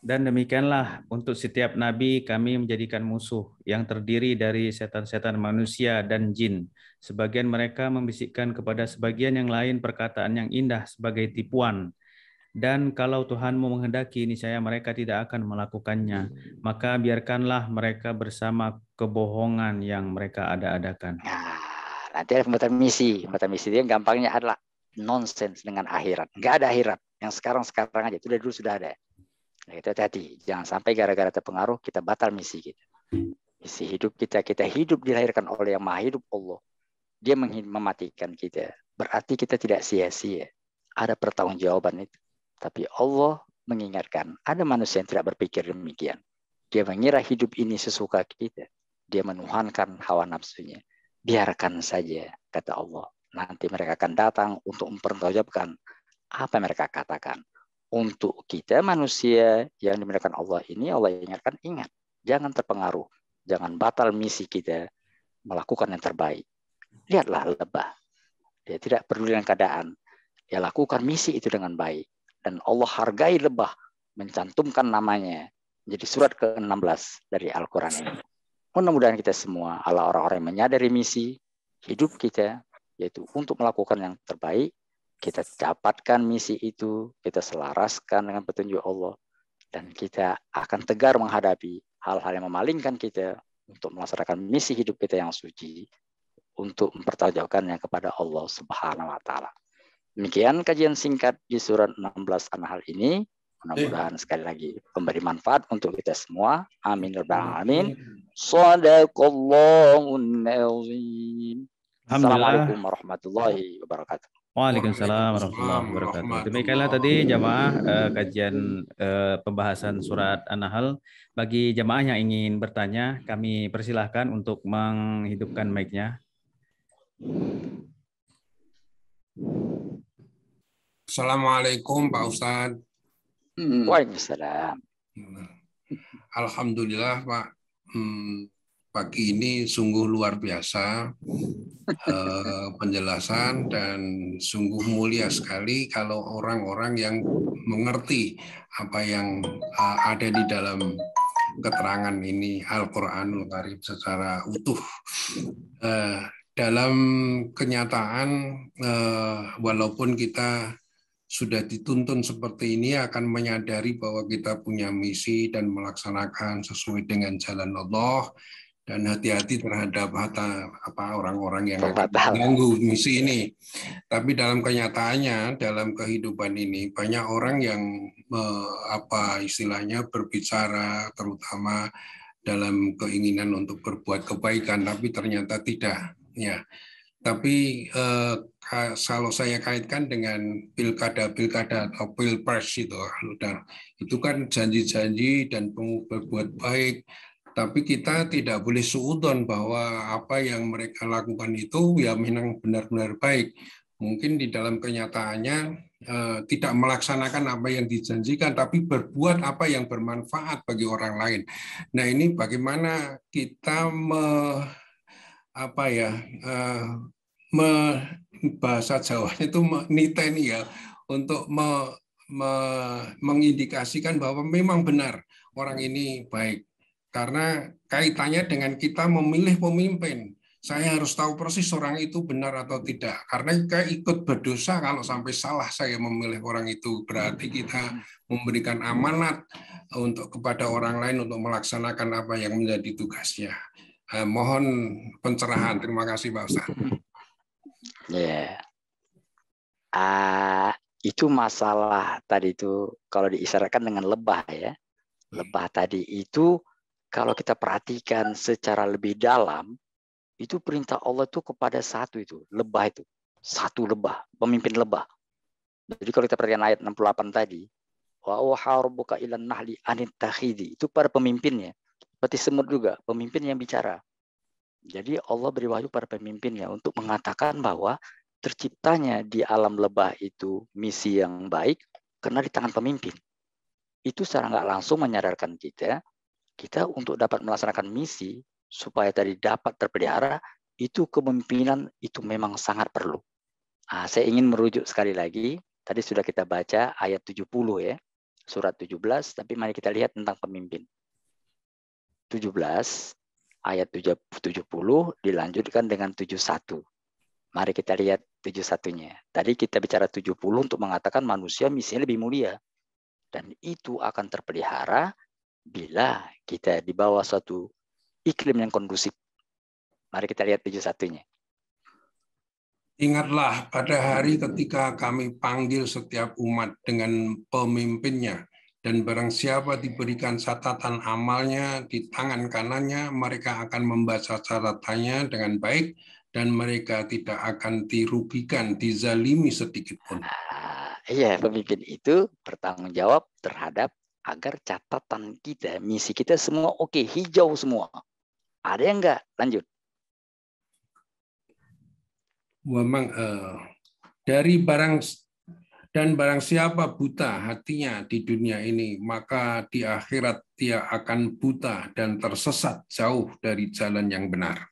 B: Dan demikianlah untuk setiap nabi kami menjadikan musuh yang terdiri dari setan-setan manusia dan jin. Sebagian mereka membisikkan kepada sebagian yang lain perkataan yang indah sebagai tipuan. Dan kalau Tuhanmu menghendaki, niscaya mereka tidak akan melakukannya. Maka biarkanlah mereka bersama kebohongan yang mereka ada-adakan.
A: Nah, nanti ada pembatal misi. Pembatal misi itu gampangnya adalah nonsens dengan akhirat. Nggak ada akhirat. Yang sekarang aja. Itu dari dulu sudah ada. Nah, itu hati-hati. Jangan sampai gara-gara terpengaruh kita batal misi kita. Misi hidup kita hidup dilahirkan oleh yang maha hidup Allah. Dia mematikan kita. Berarti kita tidak sia-sia. Ada pertanggungjawaban itu. Tapi Allah mengingatkan, ada manusia yang tidak berpikir demikian. Dia mengira hidup ini sesuka kita. Dia menuhankan hawa nafsunya. Biarkan saja, kata Allah. Nanti mereka akan datang untuk mempertanggungjawabkan apa yang mereka katakan. Untuk kita manusia yang dimuliakan Allah ini, Allah ingatkan, ingat. Jangan terpengaruh. Jangan batal misi kita melakukan yang terbaik. Lihatlah lebah. Dia tidak peduli dengan keadaan. Dia lakukan misi itu dengan baik. Dan Allah hargai lebah, mencantumkan namanya. Jadi surat ke-16 dari Al-Quran ini. Mudah-mudahan kita semua adalah orang-orang yang menyadari misi hidup kita, yaitu untuk melakukan yang terbaik. Kita dapatkan misi itu, kita selaraskan dengan petunjuk Allah. Dan kita akan tegar menghadapi hal-hal yang memalingkan kita untuk melaksanakan misi hidup kita yang suci, untuk mempertanggungjawabkannya kepada Allah Subhanahu wa Ta'ala. Demikian kajian singkat di surat 16 An-Nahl ini. Mudah-mudahan sekali lagi memberi manfaat untuk kita semua. Amin ya rabbal alamin. Shadaqallahun azim. Assalamualaikum warahmatullahi wabarakatuh.
B: Waalaikumsalam warahmatullahi wabarakatuh. Demikianlah tadi jamaah kajian pembahasan surat An-Nahl. Bagi jamaah yang ingin bertanya, kami persilahkan untuk menghidupkan mic-nya.
C: Assalamualaikum Pak Ustadz.
A: Waalaikumsalam.
C: Alhamdulillah Pak, pagi ini sungguh luar biasa penjelasan dan sungguh mulia sekali kalau orang-orang yang mengerti apa yang ada di dalam keterangan ini Al-Quranul Karim secara utuh. Dalam kenyataan, walaupun kita sudah dituntun seperti ini, akan menyadari bahwa kita punya misi dan melaksanakan sesuai dengan jalan Allah, dan hati-hati terhadap orang-orang yang akan mengganggu misi ini. Tapi dalam kenyataannya, dalam kehidupan ini banyak orang yang berbicara terutama dalam keinginan untuk berbuat kebaikan, tapi ternyata tidak. Ya. Tapi kalau saya kaitkan dengan pilkada atau pilpres itu kan janji-janji dan berbuat baik, Tapi kita tidak boleh suudzon bahwa apa yang mereka lakukan itu ya memang benar-benar baik. Mungkin di dalam kenyataannya tidak melaksanakan apa yang dijanjikan, tapi berbuat apa yang bermanfaat bagi orang lain. Nah, ini bagaimana kita bahasa Jawanya itu niteni ya, untuk mengindikasikan bahwa memang benar orang ini baik. Karena kaitannya dengan kita memilih pemimpin. Saya harus tahu persis orang itu benar atau tidak. Karena kita ikut berdosa kalau sampai salah saya memilih orang itu. Berarti kita memberikan amanat untuk kepada orang lain untuk melaksanakan apa yang menjadi tugasnya. Mohon pencerahan. Terima kasih Pak Ustaz.
A: Ya. Itu masalah tadi itu kalau diisyaratkan dengan lebah ya. Lebah tadi itu kalau kita perhatikan secara lebih dalam, itu perintah Allah itu kepada satu itu, lebah itu. Satu lebah, pemimpin lebah. Jadi kalau kita perhatikan ayat 68 tadi, wa auha rabbuka ilan nahli anittakhidhi, itu para pemimpinnya. Seperti semut juga, pemimpin yang bicara. Jadi Allah beri wahyu pada pemimpinnya untuk mengatakan bahwa terciptanya di alam lebah itu misi yang baik karena di tangan pemimpin. Itu secara nggak langsung menyadarkan kita untuk dapat melaksanakan misi supaya tadi dapat terpelihara, itu kepemimpinan itu memang sangat perlu. Saya ingin merujuk sekali lagi, tadi sudah kita baca ayat 70 ya, surat 17, tapi mari kita lihat tentang pemimpin. 17, ayat 70 dilanjutkan dengan 71. Mari kita lihat 71-nya. Tadi kita bicara 70 untuk mengatakan manusia misinya lebih mulia. Dan itu akan terpelihara bila kita di bawah suatu iklim yang kondusif. Mari kita lihat 71-nya.
C: Ingatlah pada hari ketika kami panggil setiap umat dengan pemimpinnya, dan barang siapa diberikan catatan amalnya di tangan kanannya, mereka akan membaca catatannya dengan baik, dan mereka tidak akan dirugikan, dizalimi sedikit pun.
A: Iya, pemimpin itu bertanggung jawab terhadap agar catatan kita, misi kita semua oke, hijau semua. Ada yang enggak? Lanjut.
C: Memang dari barang siapa buta hatinya di dunia ini, maka di akhirat dia akan buta dan tersesat jauh dari jalan yang benar.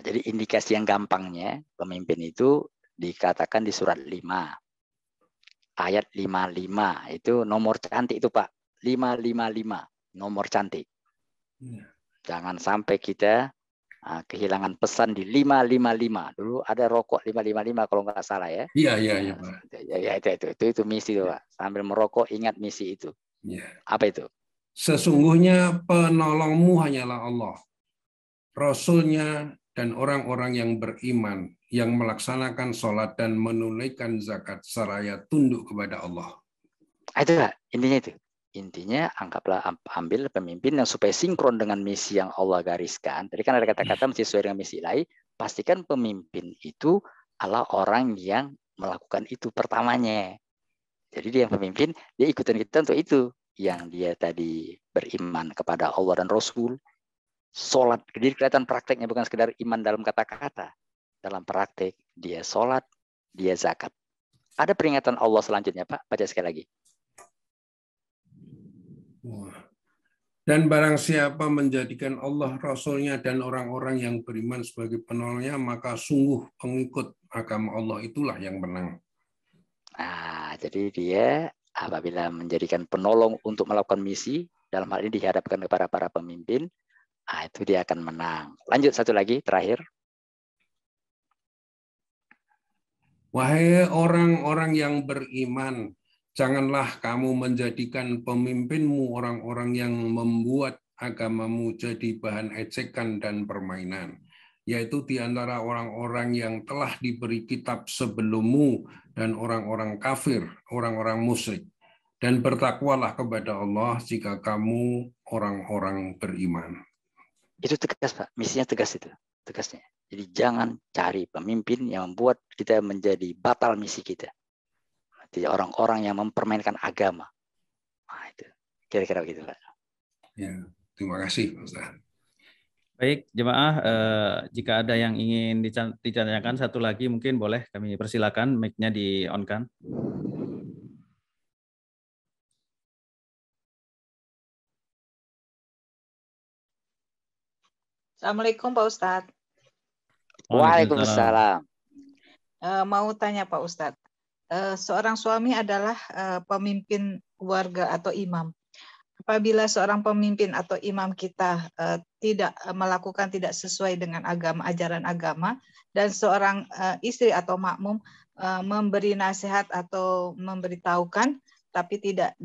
A: Jadi indikasi yang gampangnya, pemimpin itu dikatakan di surat 5. Ayat 55, itu nomor cantik itu Pak. 555, nomor cantik. Jangan sampai kita kehilangan pesan di 555. Dulu ada rokok 555 kalau nggak salah ya.
C: Iya, Pak.
A: Ya, itu misi itu Pak. Sambil merokok ingat misi itu.
C: Ya.
A: Apa itu?
C: Sesungguhnya penolongmu hanyalah Allah, Rasulnya dan orang-orang yang beriman, yang melaksanakan sholat dan menunaikan zakat seraya tunduk kepada Allah.
A: Itu Pak, intinya itu. Intinya anggaplah ambil pemimpin yang supaya sinkron dengan misi yang Allah gariskan. Tadi kan ada kata-kata mesti sesuai dengan misi lain. Pastikan pemimpin itu adalah orang yang melakukan itu pertamanya. Jadi dia yang pemimpin, dia ikutan kita untuk itu. Yang dia tadi beriman kepada Allah dan Rasul. Sholat, jadi kelihatan prakteknya bukan sekedar iman dalam kata-kata. Dalam praktek, dia sholat, dia zakat. Ada peringatan Allah selanjutnya Pak, baca sekali lagi.
C: Dan barang siapa menjadikan Allah, Rasulnya, dan orang-orang yang beriman sebagai penolongnya, maka sungguh pengikut agama Allah itulah yang menang.
A: Jadi dia apabila menjadikan penolong untuk melakukan misi, dalam hal ini dihadapkan kepada para pemimpin, itu dia akan menang. Lanjut satu lagi, terakhir.
C: Wahai orang-orang yang beriman, janganlah kamu menjadikan pemimpinmu orang-orang yang membuat agamamu jadi bahan ejekan dan permainan, yaitu di antara orang-orang yang telah diberi kitab sebelummu dan orang-orang kafir, orang-orang musyrik. Dan bertakwalah kepada Allah jika kamu orang-orang beriman. Itu
A: tegas Pak, misinya tegas itu, tegasnya. Jadi jangan cari pemimpin yang membuat kita menjadi batal misi kita. Jadi orang-orang yang mempermainkan agama. Itu kira-kira begitu Pak.
C: Ya. Terima kasih, Pak Ustaz.
B: Baik, jemaah, jika ada yang ingin ditanyakan satu lagi mungkin boleh kami persilakan, mic-nya di-on-kan.
D: Assalamualaikum Pak Ustadz.
A: Waalaikumsalam.
D: Mau tanya Pak Ustadz, seorang suami adalah pemimpin keluarga atau imam. Apabila seorang pemimpin atau imam kita tidak melakukan tidak sesuai dengan ajaran agama, dan seorang istri atau makmum memberi nasihat atau memberitahukan, tapi tidak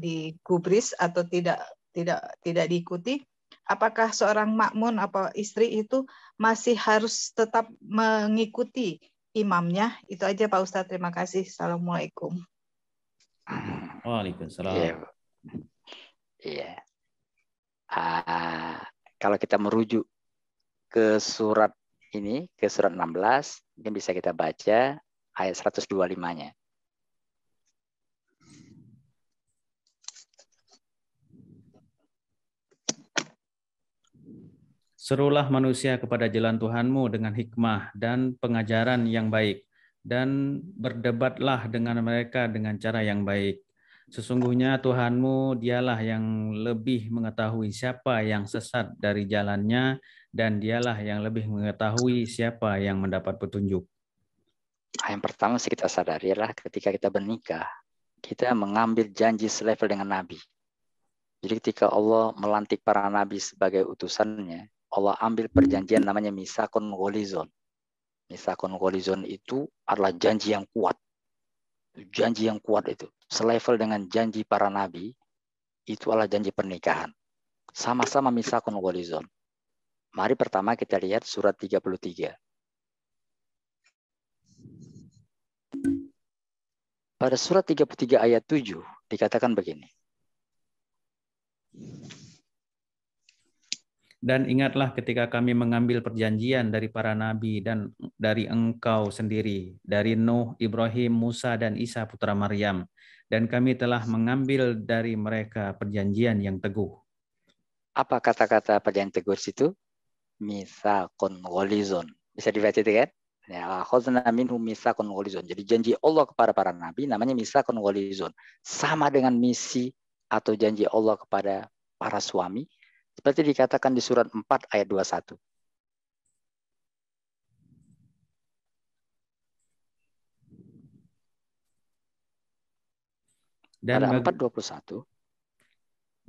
D: digubris atau tidak diikuti, apakah seorang makmum atau istri itu masih harus tetap mengikuti imamnya? Itu aja Pak Ustadz. Terima kasih. Assalamualaikum.
B: Waalaikumsalam.
A: Iya. Kalau kita merujuk ke surat ini, ke surat 16, mungkin bisa kita baca ayat 125-nya.
B: Serulah manusia kepada jalan Tuhanmu dengan hikmah dan pengajaran yang baik, dan berdebatlah dengan mereka dengan cara yang baik. Sesungguhnya Tuhanmu dialah yang lebih mengetahui siapa yang sesat dari jalannya, dan dialah yang lebih mengetahui siapa yang mendapat petunjuk.
A: Yang pertama sih kita sadari adalah ketika kita bernikah, kita mengambil janji selevel dengan Nabi. Jadi ketika Allah melantik para Nabi sebagai utusannya, Allah ambil perjanjian namanya Misakon Gholizon. Misakon Gholizon itu adalah janji yang kuat. Janji yang kuat itu selevel dengan janji para nabi, itu adalah janji pernikahan. Sama-sama Misakon Gholizon. Mari pertama kita lihat surat 33. Pada surat 33 ayat 7 dikatakan begini.
B: Dan ingatlah ketika kami mengambil perjanjian dari para nabi dan dari engkau sendiri, dari Nuh, Ibrahim, Musa, dan Isa putra Maryam. Dan kami telah mengambil dari mereka perjanjian yang teguh.
A: Apa kata-kata perjanjian teguh itu? Mitsaqun gholizon. Bisa dibaca itu kan? Ya, akhadna minhum mitsaqun gholizon. Jadi janji Allah kepada para nabi namanya mitsaqun gholizon. Sama dengan misi atau janji Allah kepada para suami. Seperti dikatakan di surat 4 ayat 21.
B: Dan
A: pada 4:21.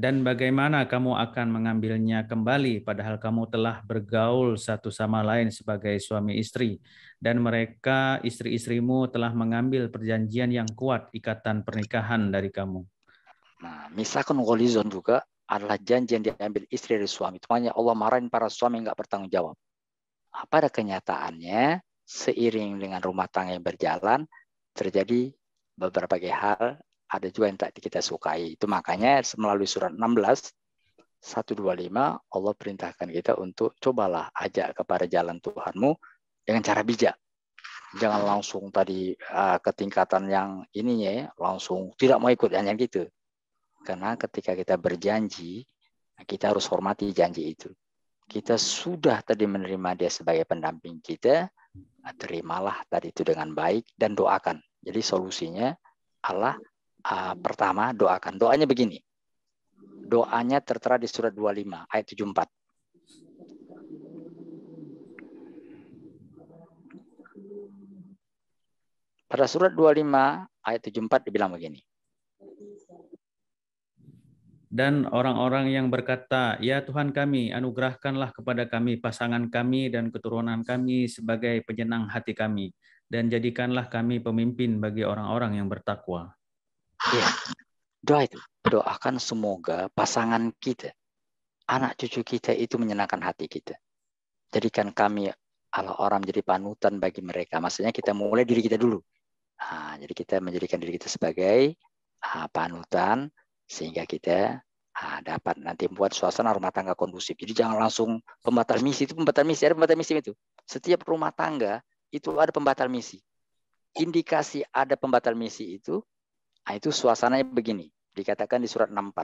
B: Dan bagaimana kamu akan mengambilnya kembali padahal kamu telah bergaul satu sama lain sebagai suami istri, dan mereka istri-istrimu telah mengambil perjanjian yang kuat, ikatan pernikahan dari kamu.
A: Nah, misakun gholizon juga adalah janji yang diambil istri dari suami. Makanya Allah marahin para suami yang nggak bertanggung jawab. Pada kenyataannya, seiring dengan rumah tangga yang berjalan, terjadi beberapa hal, ada juga yang tak kita sukai. Itu makanya melalui surat 16, 125, Allah perintahkan kita untuk cobalah ajak kepada jalan Tuhanmu dengan cara bijak. Jangan langsung tadi ke tingkatan yang ininya ya, langsung tidak mau ikut, hanya gitu. Karena ketika kita berjanji, kita harus hormati janji itu. Kita sudah tadi menerima dia sebagai pendamping kita, terimalah tadi itu dengan baik dan doakan. Jadi solusinya Allah pertama doakan. Doanya begini. Doanya tertera di surat 25 ayat 74. Pada surat 25 ayat 74 dibilang begini.
B: Dan orang-orang yang berkata, ya Tuhan kami, anugerahkanlah kepada kami pasangan kami dan keturunan kami sebagai penyenang hati kami, dan jadikanlah kami pemimpin bagi orang-orang yang bertakwa.
A: Ya, doa itu. Doakan semoga pasangan kita, anak cucu kita itu menyenangkan hati kita. Jadikan kami orang menjadi panutan bagi mereka. Maksudnya kita mulai diri kita dulu. Jadi kita menjadikan diri kita sebagai panutan, sehingga kita dapat nanti membuat suasana rumah tangga kondusif. Jadi jangan langsung pembatal misi. Itu pembatal misi, ada pembatal misi itu. Setiap rumah tangga itu ada pembatal misi. Indikasi ada pembatal misi itu suasananya begini. Dikatakan di surat 64.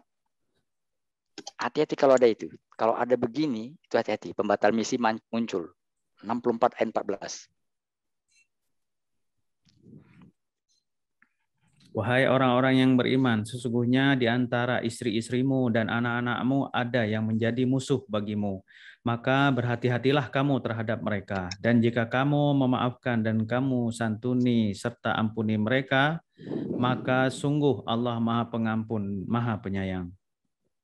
A: hati-hati kalau ada itu. Kalau ada begini, itu hati-hati. Pembatal misi muncul. 64 ayat 14.
B: Wahai orang-orang yang beriman, sesungguhnya di antara istri-istrimu dan anak-anakmu ada yang menjadi musuh bagimu. Maka berhati-hatilah kamu terhadap mereka. Dan jika kamu memaafkan dan kamu santuni serta ampuni mereka, maka sungguh Allah Maha Pengampun, Maha Penyayang.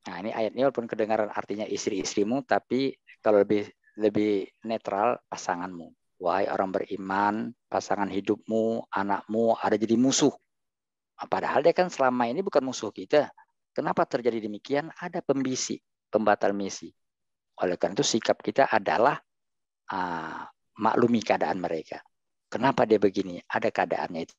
A: Nah, ini ayat ini walaupun kedengaran artinya istri-istrimu, tapi kalau lebih netral, pasanganmu. Wahai orang beriman, pasangan hidupmu, anakmu ada jadi musuh. Padahal dia kan selama ini bukan musuh kita. Kenapa terjadi demikian? Ada pembisik, pembatal misi. Oleh karena itu sikap kita adalah maklumi keadaan mereka. Kenapa dia begini? Ada keadaannya itu.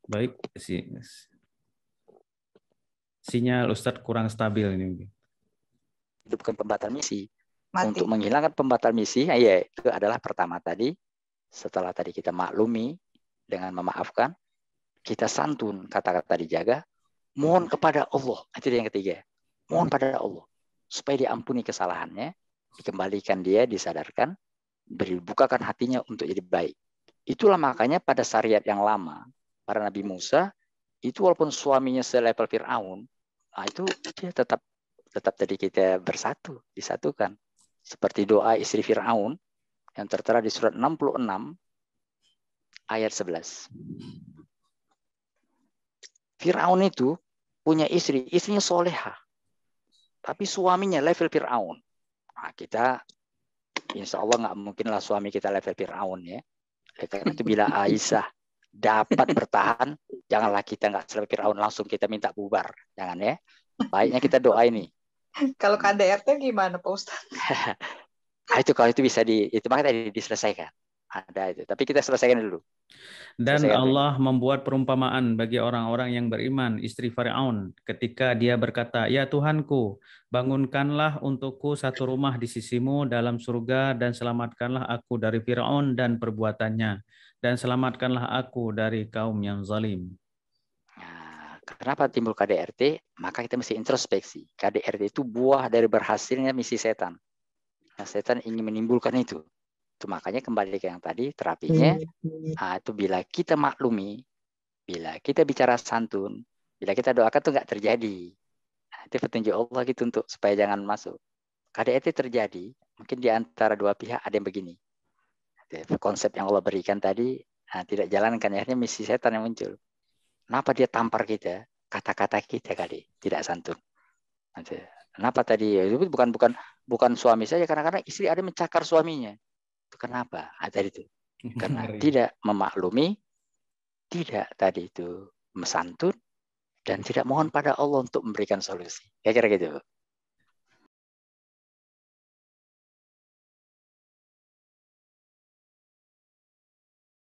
B: Baik, sinyal Ustadz kurang stabil ini.
A: Itu bukan pembatal misi.
D: Mati.
A: Untuk menghilangkan pembatal misi, ya itu adalah pertama tadi. Setelah tadi kita maklumi dengan memaafkan, kita santun, kata-kata dijaga, mohon kepada Allah. Itu yang ketiga. Mohon pada Allah supaya diampuni kesalahannya, dikembalikan dia, disadarkan, dibukakan hatinya untuk jadi baik. Itulah makanya pada syariat yang lama, para Nabi Musa itu walaupun suaminya selevel Fir'aun, itu dia tetap tadi kita bersatu, disatukan. Seperti doa istri Fir'aun yang tertera di surat 66 ayat 11. Fir'aun itu punya istri, istrinya solehah. Tapi suaminya level Fir'aun. Nah, kita insya Allah nggak mungkinlah suami kita level Fir'aun ya. Karena itu bila Aisyah dapat bertahan, janganlah kita nggak selevel Fir'aun langsung kita minta bubar. Jangan ya. Baiknya kita doa ini.
D: Kalau KDRT gimana Pak Ustaz?
A: Itu kalau itu bisa itu makanya diselesaikan. Ada itu. Tapi kita selesaikan dulu.
B: Dan Allah membuat perumpamaan bagi orang-orang yang beriman, istri Firaun, ketika dia berkata, "Ya Tuhanku, bangunkanlah untukku satu rumah di sisimu dalam surga dan selamatkanlah aku dari Firaun dan perbuatannya, dan selamatkanlah aku dari kaum yang zalim."
A: Nah, kenapa timbul KDRT? Maka kita mesti introspeksi. KDRT itu buah dari berhasilnya misi setan. Nah, setan ingin menimbulkan itu. Itu makanya kembali ke yang tadi, terapinya itu bila kita maklumi, bila kita bicara santun, bila kita doakan itu nggak terjadi. Nah, itu petunjuk Allah gitu untuk supaya jangan masuk. KDRT terjadi, mungkin di antara dua pihak ada yang begini. Konsep yang Allah berikan tadi tidak jalankan, akhirnya misi setan yang muncul. Kenapa dia tampar kita? Kata-kata kita kali tidak santun. Kenapa tadi? Itu bukan suami saja, kadang-kadang istri ada mencakar suaminya. Itu kenapa? Tadi itu. Karena tidak memaklumi, tidak tadi itu mesantun, dan tidak mohon pada Allah untuk memberikan solusi. Kira-kira gitu.